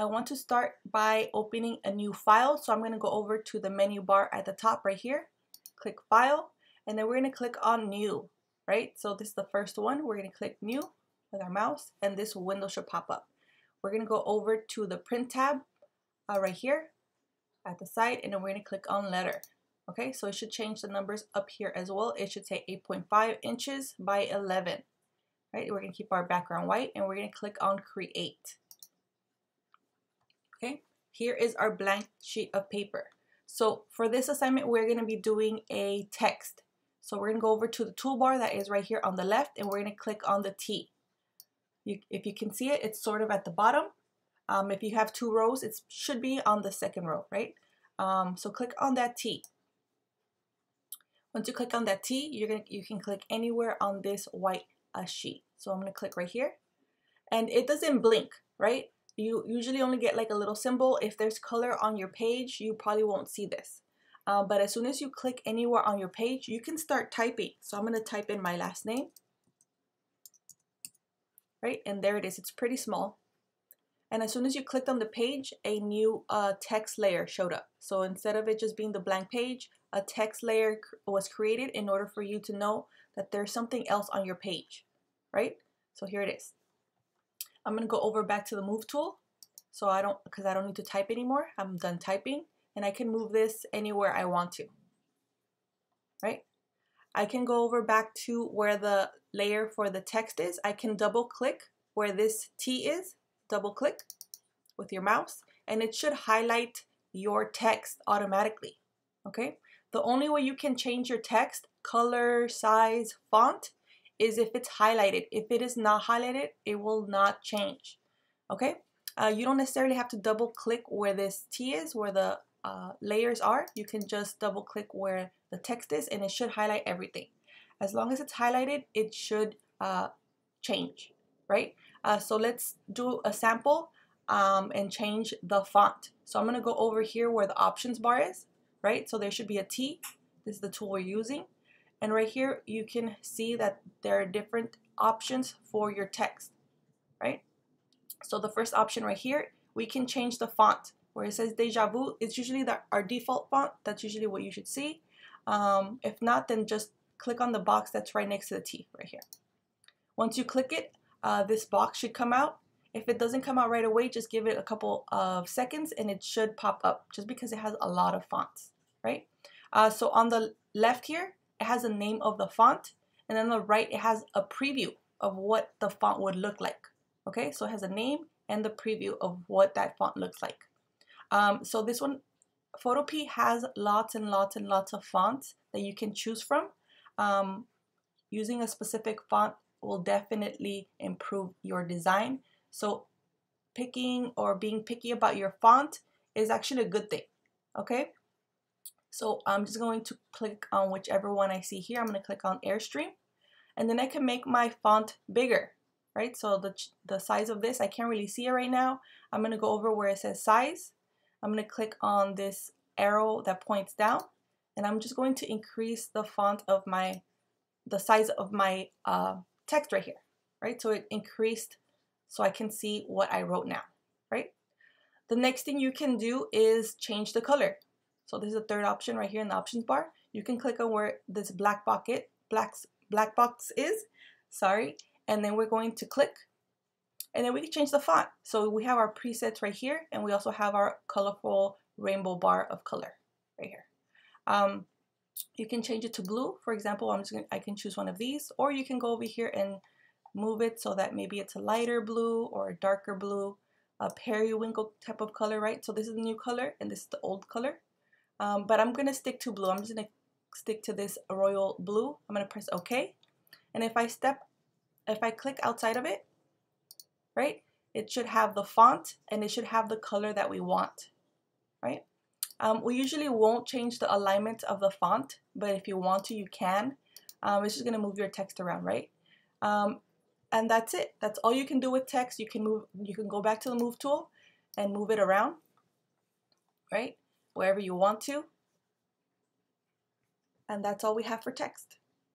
I want to start by opening a new file. So I'm going to go over to the menu bar at the top right here, click File, and then we're going to click on New, right? So this is the first one. We're going to click New with our mouse, and this window should pop up. We're going to go over to the Print tab right here at the side, and then we're going to click on Letter. Okay, so it should change the numbers up here as well. It should say 8.5 inches by 11. Right, we're going to keep our background white, and we're going to click on Create. Okay, here is our blank sheet of paper. So for this assignment, we're going to be doing a text. So we're going to go over to the toolbar that is right here on the left, and we're going to click on the T. If you can see it, it's sort of at the bottom. If you have 2 rows, it should be on the second row, right? So click on that T. Once you click on that T, you can click anywhere on this white sheet. So I'm going to click right here, and it doesn't blink, right? You usually only get like a little symbol. If there's color on your page, you probably won't see this. But as soon as you click anywhere on your page, you can start typing. So I'm going to type in my last name, right? And there it is. It's pretty small. And as soon as you clicked on the page, a new text layer showed up. So instead of it just being the blank page, a text layer was created in order for you to know that there's something else on your page, right? So here it is. I'm going to go over back to the Move tool. So because I don't need to type anymore. I'm done typing, and I can move this anywhere I want to, right? I can go over back to where the layer for the text is. I can double click where this T is, double click with your mouse, and it should highlight your text automatically, okay? The only way you can change your text, color, size, font, is if it's highlighted. If it is not highlighted, it will not change, okay? You don't necessarily have to double click where this T is, where the layers are. You can just double click where the text is, and it should highlight everything. As long as it's highlighted, it should change, right? So let's do a sample and change the font. So I'm gonna go over here where the options bar is, right? So there should be a T. This is the tool we're using. And right here, you can see that there are different options for your text, right? So the first option right here, we can change the font. Where it says Deja Vu, it's usually our default font. That's usually what you should see. If not, then just click on the box that's right next to the T right here. Once you click it, this box should come out. If it doesn't come out right away, just give it a couple of seconds and it should pop up, just because it has a lot of fonts, right? So on the left here, it has the name of the font, and then on the right, it has a preview of what the font would look like. Okay, so it has a name and the preview of what that font looks like. So this one, Photopea, has lots and lots and lots of fonts that you can choose from. Using a specific font will definitely improve your design. So picking or being picky about your font is actually a good thing, okay? So I'm just going to click on whichever one I see here. I'm going to click on Airstream, and then I can make my font bigger, right? So the size of this, I can't really see it right now. I'm going to go over where it says size. I'm going to click on this arrow that points down, and I'm just going to increase the font of the size of my text right here, right? So it increased so I can see what I wrote now, right? The next thing you can do is change the color. So this is the third option right here in the options bar. You can click on where this black box is, sorry, and then we're going to click, and then we can change the font. So we have our presets right here, and we also have our colorful rainbow bar of color right here. You can change it to blue, for example. I can choose one of these, or you can go over here and move it so that maybe it's a lighter blue or a darker blue, a periwinkle type of color, right? So this is the new color, and this is the old color. But I'm gonna stick to blue. I'm just gonna stick to this royal blue. I'm gonna press OK, and if I click outside of it, right, it should have the font and it should have the color that we want, right? We usually won't change the alignment of the font, but if you want to, you can. It's just gonna move your text around, right? And that's it. That's all you can do with text. You can go back to the Move tool and move it around, right, wherever you want to. And that's all we have for text.